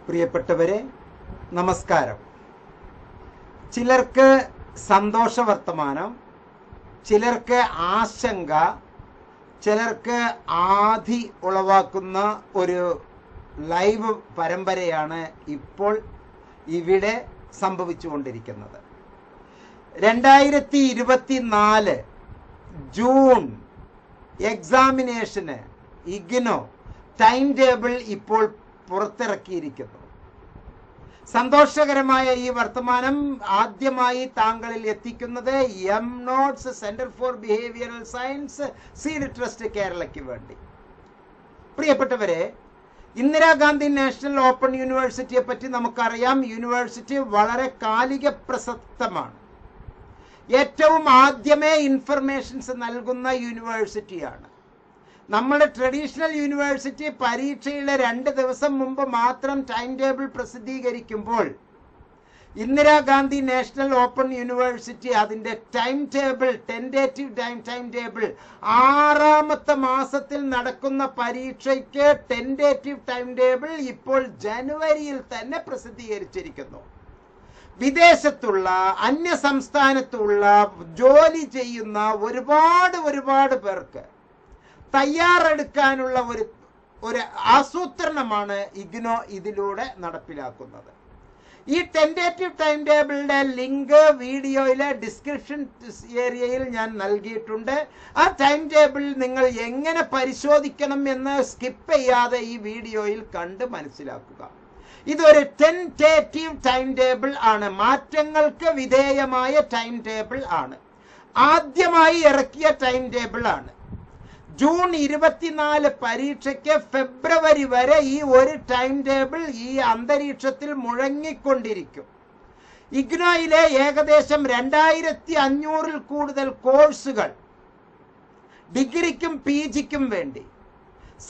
പ്രിയപ്പെട്ടവരെ, നമസ്കാരം. ചിലർക്ക് സന്തോഷ വർത്തമാനം, ചിലർക്ക് ആശങ്ക, ചിലർക്ക് ആധി ഉളവാക്കുന്ന ഒരു ലൈവ് പരമ്പരയാണ് ഇപ്പോൾ ഇവിടെ സംഭവിച്ചുകൊണ്ടിരിക്കുന്നത്. 2024 ജൂൺ എക്സാമിനേഷന് ഇഗ്നോ ടൈം ടേബിൾ ഇപ്പോൾ പുറത്തിറക്കിയിരിക്കുന്നു. സന്തോഷകരമായ ഈ വർത്തമാനം ആദ്യമായി താങ്കളിൽ എത്തിക്കുന്നത് M notes centre for behavioural science seed trust കേരളയ്ക്ക് വേണ്ടി. പ്രിയപ്പെട്ടവരെ, ഇന്ദിരാഗാന്ധി നാഷണൽ ഓപ്പൺ യൂണിവേഴ്സിറ്റിയെ പറ്റി നമുക്കറിയാം. യൂണിവേഴ്സിറ്റി വളരെ കാലിക പ്രസക്തമാണ്. ഏറ്റവും ആദ്യമേ ഇൻഫർമേഷൻസ് നൽകുന്ന യൂണിവേഴ്സിറ്റിയാണ്. നമ്മുടെ ട്രഡീഷണൽ യൂണിവേഴ്സിറ്റി പരീക്ഷയുടെ 2 ദിവസം മുമ്പ് മാത്രം ടൈം ടേബിൾ പ്രസിദ്ധീകരിക്കുമ്പോൾ ഇന്ദിരാഗാന്ധി നാഷണൽ ഓപ്പൺ യൂണിവേഴ്സിറ്റി അതിൻ്റെ time table, tentative time table, 6ാമത്തെ മാസത്തിൽ നടക്കുന്ന പരീക്ഷയ്ക്ക് ടെൻറ്റേറ്റീവ് ടൈം ടേബിൾ ഇപ്പോൾ ജനുവരിയിൽ തന്നെ പ്രസിദ്ധീകരിച്ചിരിക്കുന്നു. വിദേശത്തുള്ള, അന്യ സംസ്ഥാനത്തുള്ള ജോലി ചെയ്യുന്ന ഒരുപാട് പേർക്ക് തയ്യാറെടുക്കാനുള്ള ഒരു ആസൂത്രണമാണ് ഇഗ്നോ ഇതിലൂടെ നടപ്പിലാക്കുന്നത്. ഈ ടെൻറ്റേറ്റീവ് ടൈം ടേബിളിന്റെ ലിങ്ക് വീഡിയോയിലെ ഡിസ്ക്രിപ്ഷൻ ഏരിയയിൽ ഞാൻ നൽകിയിട്ടുണ്ട്. ആ ടൈം ടേബിൾ നിങ്ങൾ എങ്ങനെ പരിശോധിക്കണം എന്ന് സ്കിപ്പ് ചെയ്യാതെ ഈ വീഡിയോയിൽ കണ്ട് മനസ്സിലാക്കുക. ഇതൊരു ടെൻറ്റേറ്റീവ് ടൈം ടേബിൾ ആണ്, മാറ്റങ്ങൾക്ക് വിധേയമായ ടൈം ടേബിൾ ആണ്, ആദ്യമായി ഇറക്കിയ ടൈം ടേബിൾ ആണ്. ജൂൺ 24 പരീക്ഷയ്ക്ക് ഫെബ്രുവരി വരെ ഈ ഒരു ടൈം ടേബിൾ ഈ അന്തരീക്ഷത്തിൽ മുഴങ്ങിക്കൊണ്ടിരിക്കും. ഇഗ്നോയിലെ ഏകദേശം 2500-ൽ കൂടുതൽ കോഴ്സുകൾ, ഡിഗ്രിക്കും PGക്കും വേണ്ടി,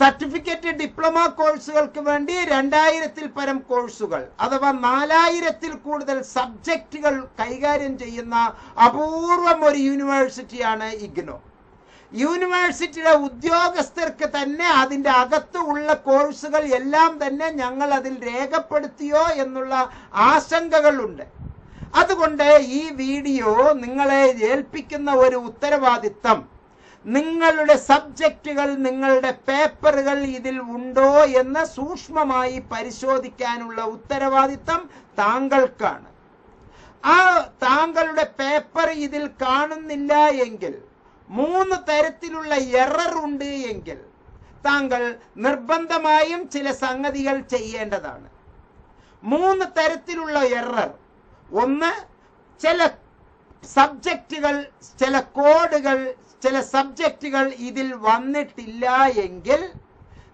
സർട്ടിഫിക്കറ്റ് ഡിപ്ലോമ കോഴ്സുകൾക്ക് വേണ്ടി 2000-ൽ പരം കോഴ്സുകൾ, അഥവാ 4000-ൽ കൂടുതൽ സബ്ജക്റ്റുകൾ കൈകാര്യം ചെയ്യുന്ന അപൂർവം ഒരു യൂണിവേഴ്സിറ്റിയാണ് ഇഗ്നോ. യൂണിവേഴ്സിറ്റിയുടെ ഉദ്യോഗസ്ഥർക്ക് തന്നെ അതിൻ്റെ അകത്ത് ഉള്ള കോഴ്സുകൾ എല്ലാം തന്നെ ഞങ്ങൾ അതിൽ രേഖപ്പെടുത്തിയോ എന്നുള്ള ആശങ്കകളുണ്ട്. അതുകൊണ്ട് ഈ വീഡിയോ നിങ്ങളെ ഏൽപ്പിക്കുന്ന ഒരു ഉത്തരവാദിത്തം, നിങ്ങളുടെ സബ്ജക്റ്റുകൾ, നിങ്ങളുടെ പേപ്പറുകൾ ഇതിൽ ഉണ്ടോ എന്ന് സൂക്ഷ്മമായി പരിശോധിക്കാനുള്ള ഉത്തരവാദിത്തം താങ്കൾക്കാണ്. ആ താങ്കളുടെ പേപ്പർ ഇതിൽ കാണുന്നില്ല എങ്കിൽ, 3 തരത്തിലുള്ള എറർ ഉണ്ട് എങ്കിൽ താങ്കൾ നിർബന്ധമായും ചില സംഗതികൾ ചെയ്യേണ്ടതാണ്. 3 തരത്തിലുള്ള എറർ. ഒന്ന്, ചില സബ്ജക്റ്റുകൾ, ചില കോഡുകൾ, ചില സബ്ജക്റ്റുകൾ ഇതിൽ വന്നിട്ടില്ല എങ്കിൽ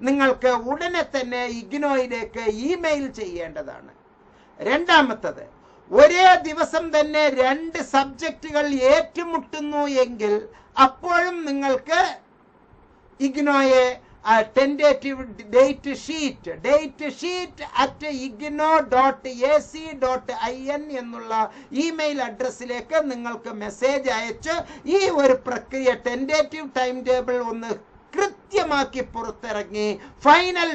നിങ്ങൾക്ക് ഉടനെ തന്നെ ഇഗ്നോയിലേക്ക് ഇമെയിൽ ചെയ്യേണ്ടതാണ്. രണ്ടാമത്തത്, ഒരേ ദിവസം തന്നെ 2 സബ്ജക്റ്റുകൾ ഏറ്റുമുട്ടുന്നു എങ്കിൽ അപ്പോഴും നിങ്ങൾക്ക് ഇഗ്നോയെ ടെൻറ്റേറ്റീവ് ഡേറ്റ് ഷീറ്റ് igno.ac.in എന്നുള്ള ഇമെയിൽ അഡ്രസ്സിലേക്ക് നിങ്ങൾക്ക് മെസ്സേജ് അയച്ച് ഈ ഒരു പ്രക്രിയ, ടെൻറ്റേറ്റീവ് ടൈം ടേബിൾ ഒന്ന് കൃത്യമാക്കി പുറത്തിറങ്ങി final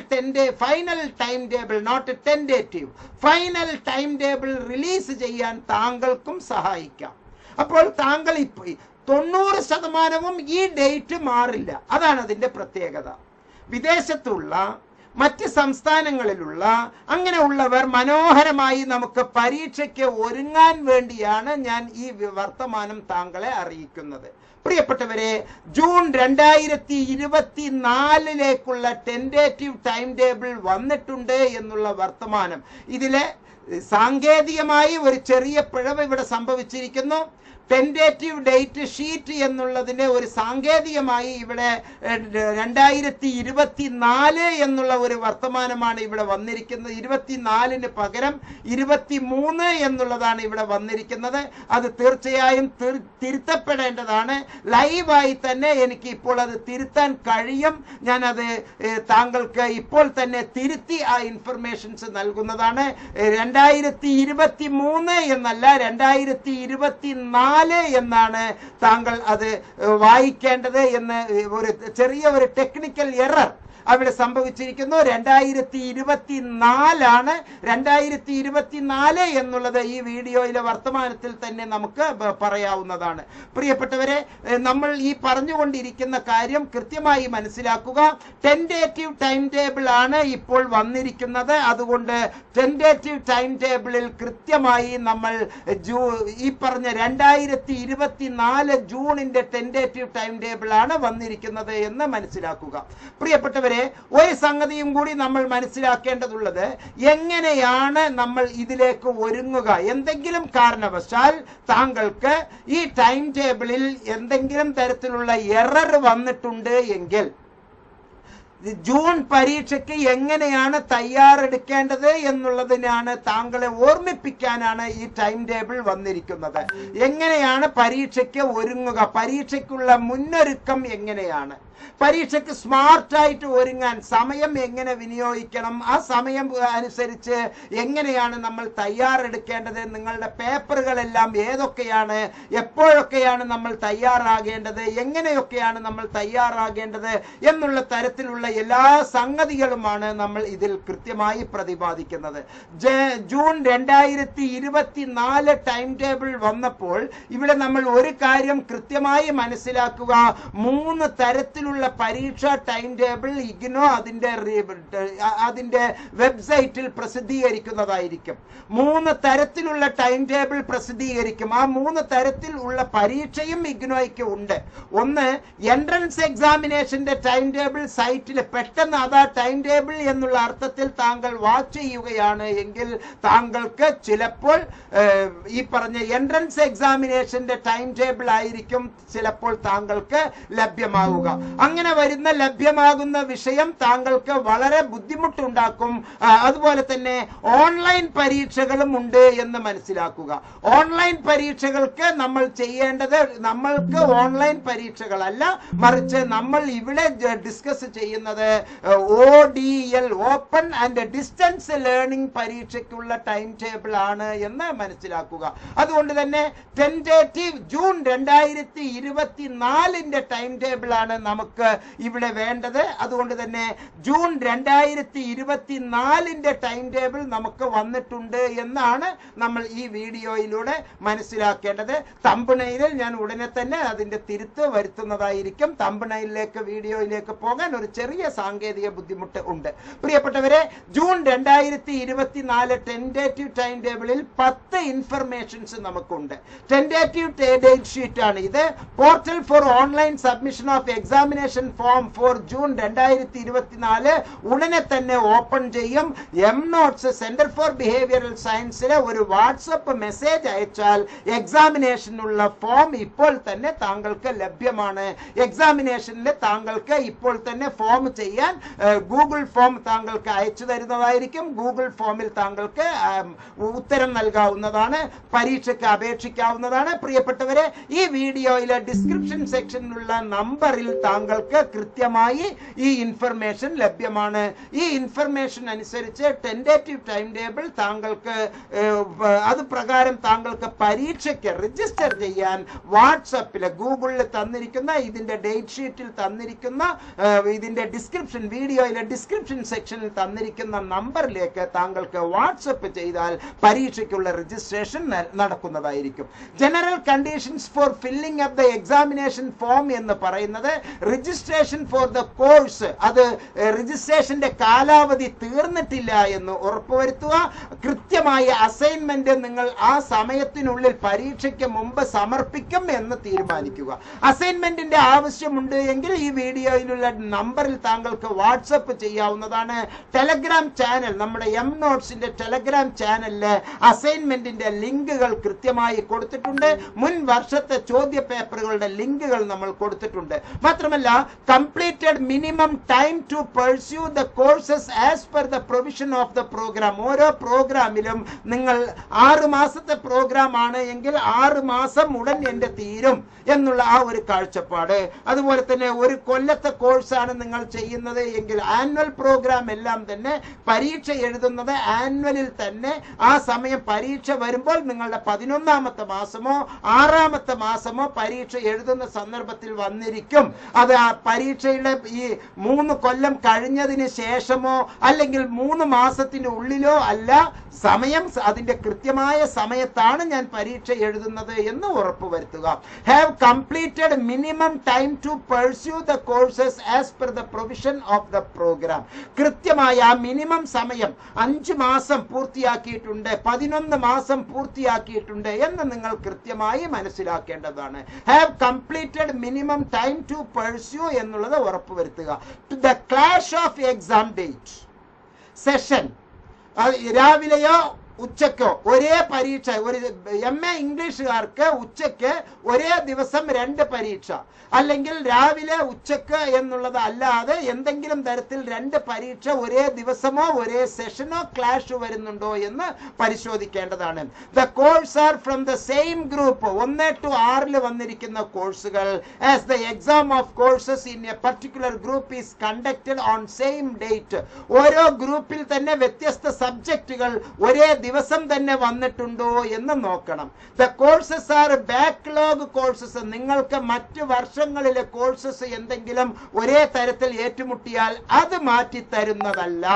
time table, not tentative, final time table release ചെയ്യാൻ താങ്കൾക്കും സഹായിക്കാം. അപ്പോൾ താങ്കൾ 90% ഈ ഡേറ്റ് മാറില്ല. അതാണ് അതിൻ്റെ പ്രത്യേകത. വിദേശത്തുള്ള, മറ്റ് സംസ്ഥാനങ്ങളിലുള്ള അങ്ങനെയുള്ളവർ മനോഹരമായി നമുക്ക് പരീക്ഷയ്ക്ക് ഒരുങ്ങാൻ വേണ്ടിയാണ് ഞാൻ ഈ വർത്തമാനം താങ്കളെ അറിയിക്കുന്നത്. പ്രിയപ്പെട്ടവരെ, ജൂൺ 2024 ടെൻറ്റേറ്റീവ് ടൈം ടേബിൾ വന്നിട്ടുണ്ട് എന്നുള്ള വർത്തമാനം, ഇതിലെ സാങ്കേതികമായി ഒരു ചെറിയ പിഴവ് ഇവിടെ സംഭവിച്ചിരിക്കുന്നു. ടെൻറ്റേറ്റീവ് ഡേറ്റ് ഷീറ്റ് എന്നുള്ളതിന് ഒരു സാങ്കേതികമായി ഇവിടെ 2024 എന്നുള്ള ഒരു വർത്തമാനമാണ് ഇവിടെ വന്നിരിക്കുന്നത്. 24-ന് പകരം 23 എന്നുള്ളതാണ് ഇവിടെ വന്നിരിക്കുന്നത്. അത് തീർച്ചയായും തിരുത്തപ്പെടേണ്ടതാണ്. ലൈവായി തന്നെ എനിക്ക് ഇപ്പോൾ അത് തിരുത്താൻ കഴിയും. ഞാനത് താങ്കൾക്ക് ഇപ്പോൾ തന്നെ തിരുത്തി ആ ഇൻഫർമേഷൻസ് നൽകുന്നതാണ്. 2023 എന്നല്ല, 2024 എന്നാണ് താങ്കൾ അത് വായിക്കേണ്ടത് എന്ന് ഒരു ചെറിയ ഒരു ടെക്നിക്കൽ എറർ അവിടെ സംഭവിച്ചിരിക്കുന്നു. 2024 2024 എന്നുള്ളത് ഈ വീഡിയോയിലെ വർത്തമാനത്തിൽ തന്നെ നമുക്ക് പറയാവുന്നതാണ്. പ്രിയപ്പെട്ടവരെ, നമ്മൾ ഈ പറഞ്ഞുകൊണ്ടിരിക്കുന്ന കാര്യം കൃത്യമായി മനസ്സിലാക്കുക. ടെൻഡേറ്റീവ് ടൈം ടേബിൾ ആണ് ഇപ്പോൾ വന്നിരിക്കുന്നത്. അതുകൊണ്ട് ടെൻഡേറ്റീവ് ടൈം ടേബിളിൽ കൃത്യമായി നമ്മൾ ഈ പറഞ്ഞ 2024 ജൂണിന്റെ ടെൻഡേറ്റീവ് ടൈം ടേബിൾ ആണ് വന്നിരിക്കുന്നത് എന്ന് മനസ്സിലാക്കുക. പ്രിയപ്പെട്ടവരെ, ഒരു സംഗതിയും കൂടി നമ്മൾ മനസ്സിലാക്കേണ്ടതുള്ളത്, എങ്ങനെയാണ് നമ്മൾ ഇതിലേക്ക് ഒരുങ്ങുക? എന്തെങ്കിലും കാരണവശാൽ താങ്കൾക്ക് ഈ ടൈം ടേബിളിൽ എന്തെങ്കിലും തരത്തിലുള്ള എറർ വന്നിട്ടുണ്ട് എങ്കിൽ ജൂൺ പരീക്ഷയ്ക്ക് എങ്ങനെയാണ് തയ്യാറെടുക്കേണ്ടത് എന്നുള്ളതിനാണ് താങ്കളെ ഓർമ്മിപ്പിക്കാനാണ് ഈ ടൈം ടേബിൾ വന്നിരിക്കുന്നത്. എങ്ങനെയാണ് പരീക്ഷയ്ക്ക് ഒരുങ്ങുക, പരീക്ഷയ്ക്കുള്ള മുന്നൊരുക്കം എങ്ങനെയാണ്, പരീക്ഷയ്ക്ക് സ്മാർട്ടായിട്ട് ഒരുങ്ങാൻ സമയം എങ്ങനെ വിനിയോഗിക്കണം, ആ സമയം അനുസരിച്ച് എങ്ങനെയാണ് നമ്മൾ തയ്യാറെടുക്കേണ്ടത്, നിങ്ങളുടെ പേപ്പറുകളെല്ലാം ഏതൊക്കെയാണ്, എപ്പോഴൊക്കെയാണ് നമ്മൾ തയ്യാറാകേണ്ടത്, എങ്ങനെയൊക്കെയാണ് നമ്മൾ തയ്യാറാകേണ്ടത് എന്നുള്ള തരത്തിലുള്ള എല്ലാ സംഗതികളുമാണ് നമ്മൾ ഇതിൽ കൃത്യമായി പ്രതിപാദിക്കുന്നത്. ജൂൺ 2024 ടൈം ടേബിൾ വന്നപ്പോൾ ഇവിടെ നമ്മൾ ഒരു കാര്യം കൃത്യമായി മനസ്സിലാക്കുക. 3 തരത്തിലുള്ള പരീക്ഷാ ടൈം ടേബിൾ ഇഗ്നോ അതിന്റെ വെബ്സൈറ്റിൽ പ്രസിദ്ധീകരിക്കുന്നതായിരിക്കും. 3 തരത്തിലുള്ള ടൈം ടേബിൾ പ്രസിദ്ധീകരിക്കും. ആ 3 തരത്തിലുള്ള പരീക്ഷയും ഇഗ്നോയ്ക്ക് ഉണ്ട്. ഒന്ന്, എൻട്രൻസ് എക്സാമിനേഷന്റെ ടൈം ടേബിൾ സൈറ്റിൽ പെട്ടെന്ന് അതാ ടൈം ടേബിൾ എന്നുള്ള അർത്ഥത്തിൽ താങ്കൾ വാച്ച് ചെയ്യുകയാണ് എങ്കിൽ താങ്കൾക്ക് ചിലപ്പോൾ ഈ പറഞ്ഞ എൻട്രൻസ് എക്സാമിനേഷന്റെ ടൈം ടേബിൾ ആയിരിക്കും ചിലപ്പോൾ താങ്കൾക്ക് ലഭ്യമാവുക. അങ്ങനെ വരുന്ന ലഭ്യമാകുന്ന വിഷയം താങ്കൾക്ക് വളരെ ബുദ്ധിമുട്ടുണ്ടാക്കും. അതുപോലെ തന്നെ ഓൺലൈൻ പരീക്ഷകളും ഉണ്ട് എന്ന് മനസ്സിലാക്കുക. ഓൺലൈൻ പരീക്ഷകൾക്ക് നമ്മൾ ചെയ്യേണ്ടത്, നമ്മൾക്ക് ഓൺലൈൻ പരീക്ഷകളല്ല, മറിച്ച് നമ്മൾ ഇവിടെ ഡിസ്കസ് ചെയ്യുന്നത് ODL, open and distance learning പരീക്ഷയ്ക്കുള്ള ടൈം ടേബിൾ ആണ് എന്ന് മനസ്സിലാക്കുക. അതുകൊണ്ട് തന്നെ ടെൻഡേറ്റീവ് ജൂൺ 2024 ടൈം ടേബിൾ ആണ് നമുക്ക് ഇവിടെ വേണ്ടത്. അതുകൊണ്ട് തന്നെ ജൂൺ 2024 ടൈം ടേബിൾ നമുക്ക് വന്നിട്ടുണ്ട് എന്നാണ് നമ്മൾ ഈ വീഡിയോയിലൂടെ മനസ്സിലാക്കേണ്ടത്. തംബ്നെയിലിൽ ഞാൻ ഉടനെ തന്നെ അതിന്റെ തിരുത്ത് വരുത്തുന്നതായിരിക്കും. തംബ്നെയിലിലേക്ക് വീഡിയോയിലേക്ക് പോകാൻ ഒരു ചെറിയ സാങ്കേതിക ബുദ്ധിമുട്ട് ഉണ്ട്. പ്രിയപ്പെട്ടവരെ, ജൂൺ 2024 ടെൻഡേറ്റീവ് ടൈം ടേബിളിൽ 10 ഇൻഫർമേഷൻസ് നമുക്കുണ്ട്. ടെൻഡേറ്റീവ് ഡേറ്റ് ഷീറ്റ് ആണ് ഇത്. Portal for online submission of examination form for June 2024 ഉടനെ തന്നെ ഓപ്പൺ ചെയ്യും. നോട്ട്സ് സെന്റർ ഫോർ ബിഹേവിയറൽ സയൻസിലെ ഒരു വാട്സപ്പ് മെസ്സേജ് അയച്ചാൽ എക്സാമിനേഷനുള്ള ഫോം ഇപ്പോൾ തന്നെ താങ്കൾക്ക് ലഭ്യമാണ്. എക്സാമിനേഷനിൽ താങ്കൾക്ക് ഇപ്പോൾ തന്നെ ഫോം ചെയ്യാൻ ഗൂഗിൾ ഫോം താങ്കൾക്ക് അയച്ചു തരുന്നതായിരിക്കും. ഗൂഗിൾ ഫോമിൽ താങ്കൾക്ക് ഉത്തരം നൽകാവുന്നതാണ്, പരീക്ഷയ്ക്ക് അപേക്ഷിക്കാവുന്നതാണ്. പ്രിയപ്പെട്ടവരെ, ഈ വീഡിയോയിലെ ഡിസ്ക്രിപ്ഷൻ സെക്ഷനിലുള്ള നമ്പറിൽ താങ്കൾക്ക് കൃത്യമായി ഈ ഇൻഫർമേഷൻ ലഭ്യമാണ്. ഈ ഇൻഫർമേഷൻ അനുസരിച്ച് ടെൻഡേറ്റീവ് ടൈം ടേബിൾ താങ്കൾക്ക് അത് പ്രകാരം താങ്കൾക്ക് പരീക്ഷയ്ക്ക് രജിസ്റ്റർ ചെയ്യാൻ വാട്സപ്പിൽ ഗൂഗിളിൽ തന്നിരിക്കുന്ന ഇതിന്റെ ഡേറ്റ് ഷീറ്റിൽ തന്നിരിക്കുന്ന ഇതിന്റെ ഡിസ്ക്രിപ്ഷൻ വീഡിയോയിലെ ഡിസ്ക്രിപ്ഷൻ സെക്ഷനിൽ തന്നിരിക്കുന്ന നമ്പറിലേക്ക് താങ്കൾക്ക് വാട്സപ്പ് ചെയ്താൽ പരീക്ഷയ്ക്കുള്ള രജിസ്ട്രേഷൻ നടക്കുന്നതായിരിക്കും. General conditions for filling up the examination form എന്ന് പറയുന്നത് രജിസ്ട്രേഷൻ ഫോർ ദ കോഴ്സ്, അത് രജിസ്ട്രേഷന്റെ കാലാവധി തീർന്നിട്ടില്ല എന്ന് ഉറപ്പുവരുത്തുക. കൃത്യമായ അസൈൻമെന്റ് നിങ്ങൾ ആ സമയത്തിനുള്ളിൽ പരീക്ഷയ്ക്ക് മുമ്പ് സമർപ്പിക്കും എന്ന് തീരുമാനിക്കുക. അസൈൻമെന്റിന്റെ ആവശ്യമുണ്ട് എങ്കിൽ ഈ വീഡിയോയിലുള്ള നമ്പറിൽ താങ്കൾക്ക് വാട്സപ്പ് ചെയ്യാവുന്നതാണ്. ടെലഗ്രാം ചാനൽ, നമ്മുടെ നോട്ട്സിന്റെ ടെലഗ്രാം ചാനലില് അസൈൻമെന്റിന്റെ ലിങ്കുകൾ കൃത്യമായി കൊടുത്തിട്ടുണ്ട്. മുൻ വർഷത്തെ ചോദ്യ പേപ്പറുകളുടെ ലിങ്കുകൾ നമ്മൾ കൊടുത്തിട്ടുണ്ട്. മാത്രമല്ല, completed minimum time to pursue the courses as per the provision of the program. ഓരോ പ്രോഗ്രാമിലും നിങ്ങൾ 6 മാസത്തെ പ്രോഗ്രാം ആണ് എങ്കിൽ 6 മാസം ഉടൻ എന്റെ തീരും എന്നുള്ള ആ ഒരു കാഴ്ചപ്പാട്. അതുപോലെ തന്നെ ഒരു കൊല്ലത്തെ കോഴ്സാണ് നിങ്ങൾ ചെയ്യുന്നത് എങ്കിൽ ആനുവൽ പ്രോഗ്രാം എല്ലാം തന്നെ പരീക്ഷ എഴുതുന്നത് ആനുവലിൽ തന്നെ ആ സമയം പരീക്ഷ വരുമ്പോൾ നിങ്ങളുടെ 11ാമത്തെ മാസമോ 6ാമത്തെ മാസമോ പരീക്ഷ എഴുതുന്ന സന്ദർഭത്തിൽ വന്നിരിക്കും. അത് ആ പരീക്ഷയുടെ ഈ 3 കൊല്ലം കഴിഞ്ഞതിന് ശേഷമോ അല്ലെങ്കിൽ 3 മാസത്തിന് ഉള്ളിലോ അല്ല. സമയം അതിന്റെ കൃത്യമായ സമയത്താണ് ഞാൻ പരീക്ഷ എഴുതുന്നത് എന്ന് ഉറപ്പുവരുത്തുക. Have completed minimum time to pursue the courses as per the provision of the program. കൃത്യമായ ആ മിനിമം സമയം 5 മാസം പൂർത്തിയാക്കിയിട്ടുണ്ട്, 11 മാസം പൂർത്തിയാക്കിയിട്ടുണ്ട് എന്ന് നിങ്ങൾ കൃത്യമായി മനസ്സിലാക്കേണ്ടതാണ്. Have completed minimum time to pursue എന്നുള്ളത് ഉറപ്പുവരുത്തുക. The clash of exam date session, രാവിലെയോ ഉച്ചക്കോ ഒരേ പരീക്ഷ, ഒരു MA ഇംഗ്ലീഷുകാർക്ക് ഉച്ചയ്ക്ക് ഒരേ ദിവസം 2 പരീക്ഷ, അല്ലെങ്കിൽ രാവിലെ ഉച്ചക്ക് എന്നുള്ളത് അല്ലാതെ എന്തെങ്കിലും തരത്തിൽ 2 പരീക്ഷ ഒരേ ദിവസമോ ഒരേ സെഷനോ ക്ലാഷ് വരുന്നുണ്ടോ എന്ന് പരിശോധിക്കേണ്ടതാണ്. The course are from the same group, 1 to 6 വന്നിരിക്കുന്ന കോഴ്സുകൾ. As the exam of courses in a particular group is conducted on same date. ഓരോ ഗ്രൂപ്പിൽ തന്നെ വ്യത്യസ്ത സബ്ജക്റ്റുകൾ ഒരേ ദിവസം തന്നെ വന്നിട്ടുണ്ടോ എന്ന് നോക്കണം. The courses are backlog courses. നിങ്ങൾക്ക് മറ്റു വർഷങ്ങളിലെ കോഴ്സസ് എന്തെങ്കിലും ഒരേ തരത്തിൽ ഏറ്റുമുട്ടിയാൽ അത് മാറ്റി തരുന്നതല്ല.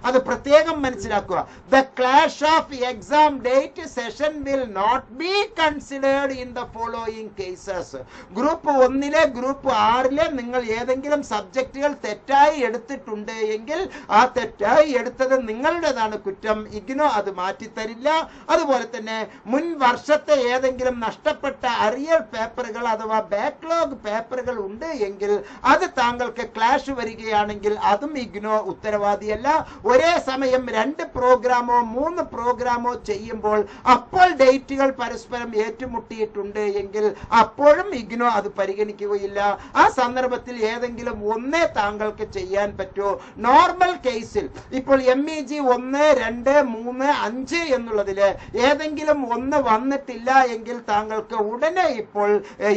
അത് പ്രത്യേകം മനസ്സിലാക്കുക. The clash of exam date session will not be considered in the following cases. Group 1 group 6 നിങ്ങൾ ഏതെങ്കിലും സബ്ജക്റ്റുകൾ തെറ്റായി എടുത്തിട്ടുണ്ട് എങ്കിൽ ആ തെറ്റായി എടുത്തത് നിങ്ങളുടേതാണ് കുറ്റം. ഇഗ്നോ അത് മാറ്റിത്തരില്ല. അതുപോലെ തന്നെ മുൻ വർഷത്തെ ഏതെങ്കിലും നഷ്ടപ്പെട്ട അറിയർ പേപ്പറുകൾ അഥവാ ബാക്ക്ലോഗ് പേപ്പറുകൾ ഉണ്ട് എങ്കിൽ അത് താങ്കൾക്ക് ക്ലാഷ് വരികയാണെങ്കിൽ അതും ഇഗ്നോ ഉത്തരവാദിയല്ല. ഒരേ സമയം 2 പ്രോഗ്രാമോ 3 പ്രോഗ്രാമോ ചെയ്യുമ്പോൾ അപ്പോൾ ഡേറ്റുകൾ പരസ്പരം ഏറ്റുമുട്ടിയിട്ടുണ്ട് എങ്കിൽ അപ്പോഴും ഇഗ്നോ അത് പരിഗണിക്കുകയില്ല. ആ സന്ദർഭത്തിൽ ഏതെങ്കിലും ഒന്നേ താങ്കൾക്ക് ചെയ്യാൻ പറ്റുമോ. നോർമൽ കേസിൽ ഇപ്പോൾ MEG 1, 2, 3, 5 എന്നുള്ളതിൽ ഏതെങ്കിലും ഒന്ന് വന്നിട്ടില്ല എങ്കിൽ താങ്കൾക്ക് ഉടനെ ഇപ്പോൾ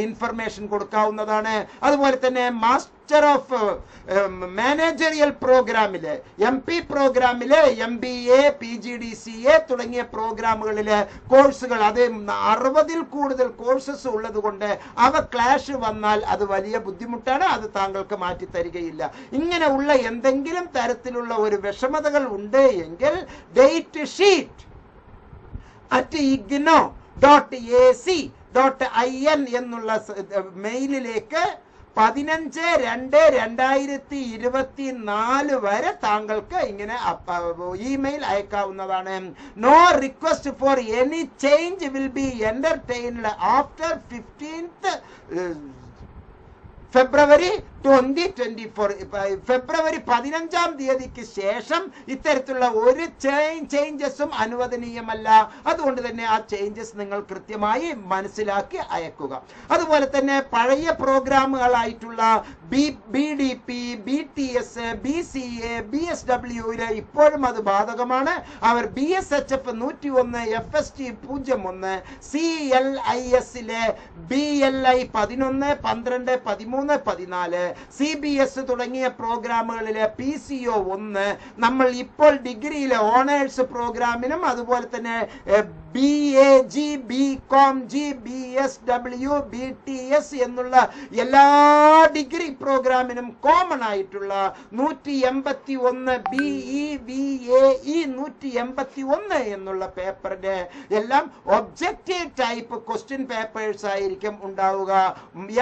ഇൻഫർമേഷൻ കൊടുക്കാവുന്നതാണ്. അതുപോലെ തന്നെ മാസ്റ്റർ ഓഫ് മാനേജറിയൽ പ്രോഗ്രാമില് MP പ്രോഗ്രാമില് MBA PGDCA തുടങ്ങിയ പ്രോഗ്രാമുകളിലെ കോഴ്സുകൾ അത് 60-ൽ കൂടുതൽ കോഴ്സസ് ഉള്ളത് കൊണ്ട് അവ ക്ലാഷ് വന്നാൽ അത് വലിയ ബുദ്ധിമുട്ടാണ്. അത് താങ്കൾക്ക് മാറ്റി തരികയില്ല. ഇങ്ങനെ ഉള്ള എന്തെങ്കിലും തരത്തിലുള്ള ഒരു വിഷമതകൾ ഉണ്ട് എങ്കിൽ ഡേറ്റ് ഷീറ്റ് @igno.ac.in എന്നുള്ള മെയിലിലേക്ക് 15/2/2024 വരെ താങ്കൾക്ക് ഇങ്ങനെ ഇമെയിൽ അയക്കാവുന്നതാണ്. No request for any change will be entertained after 15th February 2024. ഫെബ്രുവരി 15-ാം തീയതിക്ക് ശേഷം ഇത്തരത്തിലുള്ള ഒരു ചേഞ്ചസും അനുവദനീയമല്ല. അതുകൊണ്ട് തന്നെ ആ ചേഞ്ചസ് നിങ്ങൾ കൃത്യമായി മനസ്സിലാക്കി അയക്കുക. അതുപോലെ തന്നെ പഴയ പ്രോഗ്രാമുകളായിട്ടുള്ള BDP, BTS, BCA, BSW ഇപ്പോഴും അത് ബാധകമാണ്. അവർ BSHF 101, FST 01, CLIS BLI 11, 12, 13, 14, CBS തുടങ്ങിയ പ്രോഗ്രാമുകളിലെ PCO 1, നമ്മൾ ഇപ്പോൾ ഡിഗ്രിയിലെ ഓണേഴ്സ് പ്രോഗ്രാമിനും അതുപോലെ തന്നെ BAG, BCom, BSW, BTS എന്നുള്ള എല്ലാ ഡിഗ്രി പ്രോഗ്രാമിനും കോമൺ ആയിട്ടുള്ള 181 BEVAE 181 എന്നുള്ള പേപ്പറിന്റെ എല്ലാം ഒബ്ജക്റ്റീവ് ടൈപ്പ് ക്വസ്റ്റ്യൻ പേപ്പേഴ്സ് ആയിരിക്കും ഉണ്ടാവുക.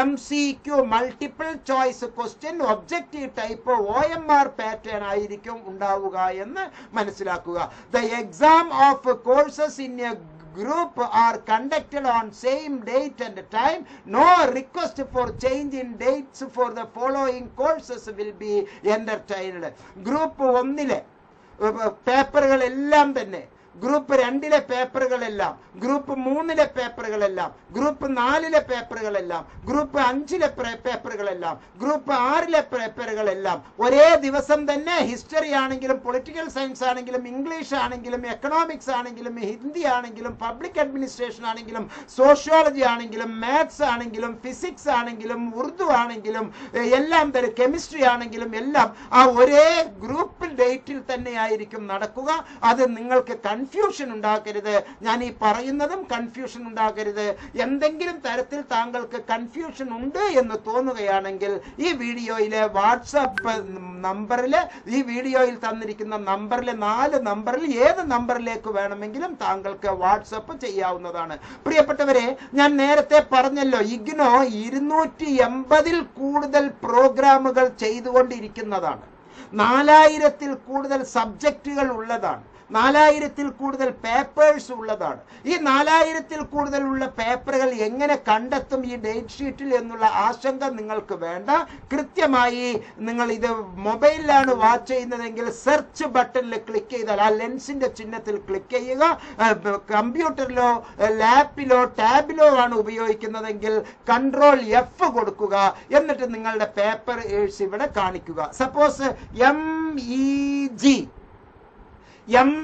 MCQ multiple choice question objective type OMR pattern ആയിരിക്കും ഉണ്ടാവുക എന്ന് മനസ്സിലാക്കുക. The exam of courses in A group are conducted on same date and time. No request for change in dates for the following courses will be entertained. Group 1 പേപ്പറുകൾ എല്ലാം തന്നെ, group 2 പേപ്പറുകളെല്ലാം, group 3 പേപ്പറുകളെല്ലാം, group 4 പേപ്പറുകളെല്ലാം, group 5 പേപ്പറുകളെല്ലാം, group 6 പേപ്പറുകളെല്ലാം ഒരേ ദിവസം തന്നെ ഹിസ്റ്ററി ആണെങ്കിലും പൊളിറ്റിക്കൽ സയൻസ് ആണെങ്കിലും ഇംഗ്ലീഷ് ആണെങ്കിലും എക്കണോമിക്സ് ആണെങ്കിലും ഹിന്ദി ആണെങ്കിലും പബ്ലിക് അഡ്മിനിസ്ട്രേഷൻ ആണെങ്കിലും സോഷ്യോളജി ആണെങ്കിലും മാത്സ് ആണെങ്കിലും ഫിസിക്സ് ആണെങ്കിലും ഉറുദു ആണെങ്കിലും എല്ലാം തന്നെ കെമിസ്ട്രി ആണെങ്കിലും എല്ലാം ആ ഒരേ ഗ്രൂപ്പ് ഡേറ്റിൽ തന്നെ ആയിരിക്കും നടക്കുക. അത് നിങ്ങൾക്ക് കൺഫ്യൂഷൻ ഉണ്ടാക്കരുത്. ഞാൻ ഈ പറയുന്നതും കൺഫ്യൂഷൻ ഉണ്ടാക്കരുത്. എന്തെങ്കിലും തരത്തിൽ താങ്കൾക്ക് കൺഫ്യൂഷൻ ഉണ്ട് എന്ന് തോന്നുകയാണെങ്കിൽ ഈ വീഡിയോയിലെ വാട്സാപ്പ് നമ്പറിൽ, ഈ വീഡിയോയിൽ തന്നിരിക്കുന്ന നമ്പറിൽ 4 നമ്പറിൽ ഏത് നമ്പറിലേക്ക് വേണമെങ്കിലും താങ്കൾക്ക് വാട്സപ്പ് ചെയ്യാവുന്നതാണ്. പ്രിയപ്പെട്ടവരെ, ഞാൻ നേരത്തെ പറഞ്ഞല്ലോ, ഇഗ്നോ 280-ൽ കൂടുതൽ പ്രോഗ്രാമുകൾ ചെയ്തുകൊണ്ടിരിക്കുന്നതാണ്. 4000-ൽ കൂടുതൽ സബ്ജക്റ്റുകൾ ഉള്ളതാണ്. 4000-ൽ കൂടുതൽ പേപ്പേഴ്സ് ഉള്ളതാണ്. ഈ 4000-ൽ കൂടുതലുള്ള പേപ്പറുകൾ എങ്ങനെ കണ്ടെത്തും ഈ ഡേറ്റ് ഷീറ്റിൽ എന്നുള്ള ആശങ്ക നിങ്ങൾക്ക് വേണ്ട. കൃത്യമായി നിങ്ങൾ ഇത് മൊബൈലിലാണ് വാച്ച് ചെയ്യുന്നതെങ്കിൽ സെർച്ച് ബട്ടണിൽ ക്ലിക്ക് ചെയ്താൽ, ആ ലെൻസിന്റെ ചിഹ്നത്തിൽ ക്ലിക്ക് ചെയ്യുക. കമ്പ്യൂട്ടറിലോ ലാപ്പിലോ ടാബിലോ ആണ് ഉപയോഗിക്കുന്നതെങ്കിൽ Ctrl+F കൊടുക്കുക. എന്നിട്ട് നിങ്ങളുടെ പേപ്പർ ഇവിടെ കാണിക്കുക. സപ്പോസ്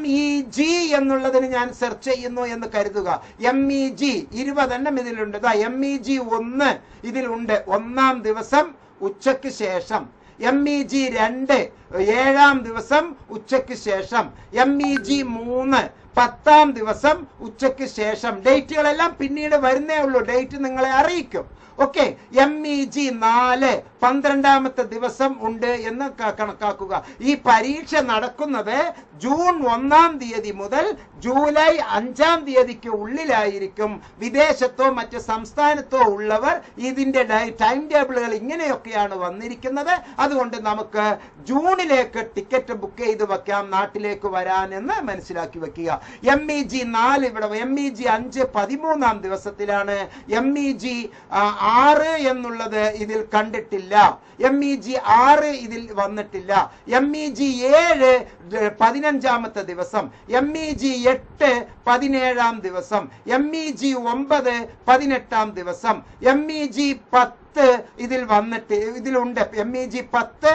MEG എന്നുള്ളതിന് ഞാൻ സെർച്ച് ചെയ്യുന്നു എന്ന് കരുതുക. MEG 20 എണ്ണം ഇതിലുണ്ട്. MEG 1 ഇതിലുണ്ട്, 1-ാം ദിവസം ഉച്ചയ്ക്ക് ശേഷം. MEG 2 7-ാം ദിവസം ഉച്ചയ്ക്ക് ശേഷം. MEG 3 10-ാം ദിവസം ഉച്ചയ്ക്ക് ശേഷം. ഡേറ്റുകളെല്ലാം പിന്നീട് വരുന്നേ ഉള്ളൂ, ഡേറ്റ് നിങ്ങളെ അറിയിക്കും. ഓക്കെ. MEG 4 12-ാമത്തെ ദിവസം ഉണ്ട് എന്ന് കണക്കാക്കുക. ഈ പരീക്ഷ നടക്കുന്നത് ജൂൺ 1-ാം തീയതി മുതൽ ജൂലൈ 5-ാം തീയതിക്ക് ഉള്ളിലായിരിക്കും. വിദേശത്തോ മറ്റ് സംസ്ഥാനത്തോ ഉള്ളവർ ഇതിന്റെ ടൈം ടേബിളുകൾ ഇങ്ങനെയൊക്കെയാണ് വന്നിരിക്കുന്നത്. അതുകൊണ്ട് നമുക്ക് ജൂണിലേക്ക് ടിക്കറ്റ് ബുക്ക് ചെയ്ത് വെക്കാം, നാട്ടിലേക്ക് വരാനെന്ന് മനസ്സിലാക്കി വെക്കുക. MEG 4 ഇവിടെ, MEG 5 13-ാം ദിവസത്തിലാണ്. MEG 6 എന്നുള്ളത് ഇതിൽ കണ്ടിട്ടില്ല. MEG 6 ഇതിൽ വന്നിട്ടില്ല. MEG 7 15-ാമത്തെ ദിവസം. MEG 8 17-ാം ദിവസം. MEG 9 18-ാം ദിവസം. MEG 10 ഇതിലുണ്ട്. MEG 10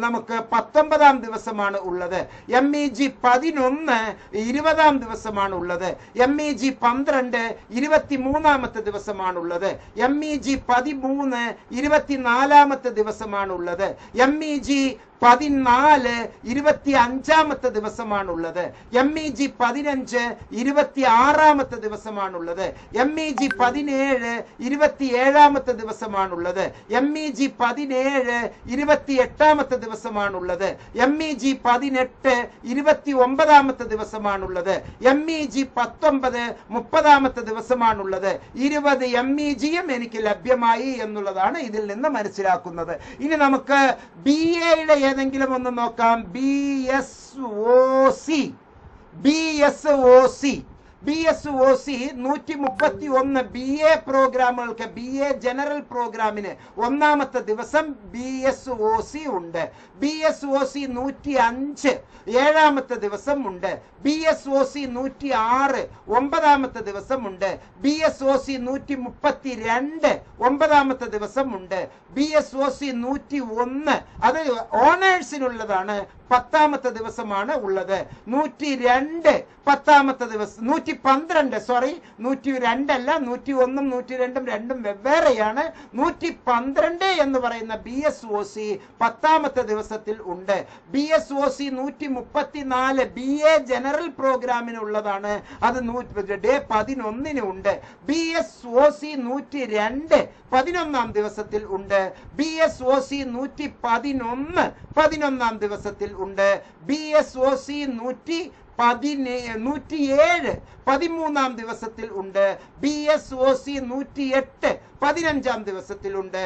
നമുക്ക് 19-ാം ദിവസമാണ് ഉള്ളത്. MEG 11 20-ാം ദിവസമാണ് ഉള്ളത്. MEG 12 23-ാമത്തെ ദിവസമാണ് ഉള്ളത്. MEG 13 24-ാമത്തെ ദിവസമാണ് ഉള്ളത്. MEG 14 25-ാമത്തെ ദിവസമാണുള്ളത്. MEG 15 26-ാമത്തെ ദിവസമാണുള്ളത്. MEG 17 27-ാമത്തെ ദിവസമാണുള്ളത്. MEG 17 28-ാമത്തെ ദിവസമാണുള്ളത്. MEG 18 29-ാമത്തെ ദിവസമാണുള്ളത്. MEG 19 30-ാമത്തെ ദിവസമാണുള്ളത്. 20 MEG-യും എനിക്ക് ലഭ്യമായി എന്നുള്ളതാണ് ഇതിൽ നിന്ന് മനസ്സിലാക്കുന്നത്. ഇനി നമുക്ക് BA-യുടെ ഏതെങ്കിലും ഒന്ന് നോക്കാം. BSOC 131 BA പ്രോഗ്രാമുകൾക്ക്, BA ജനറൽ പ്രോഗ്രാമിന് 1-ാമത്തെ ദിവസം BSOC ഉണ്ട്. BSOC 105 7-ാമത്തെ ദിവസം ഉണ്ട്. BSOC 106 9-ാമത്തെ ദിവസം ഉണ്ട്. BSOC 132 9-ാമത്തെ ദിവസം ഉണ്ട്. BSOC 101 അത് ഓണേഴ്സിനുള്ളതാണ്, 10-ാമത്തെ ദിവസമാണ് ഉള്ളത്. 102 10-ാമത്തെ ദിവസം. 112 സോറി 102 അല്ല, 101ഉം 102ഉം രണ്ടും വെവ്വേറെയാണ്. 112 എന്ന് പറയുന്ന BSOC 10-ാമത്തെ ദിവസത്തിൽ ഉണ്ട്. BSOC 134 BA ജനറൽ പ്രോഗ്രാമിനുള്ളതാണ്, അത് ഡേ 11-ന് ഉണ്ട്. BSOC 102 11-ാം ദിവസത്തിൽ ഉണ്ട്. BSOC 111 11-ാം ദിവസത്തിൽ ഉണ്ട്. BSOC 107 13-ാം ദിവസത്തിൽ ഉണ്ട്. BSOC 108 15-ാം ദിവസത്തിലുണ്ട്.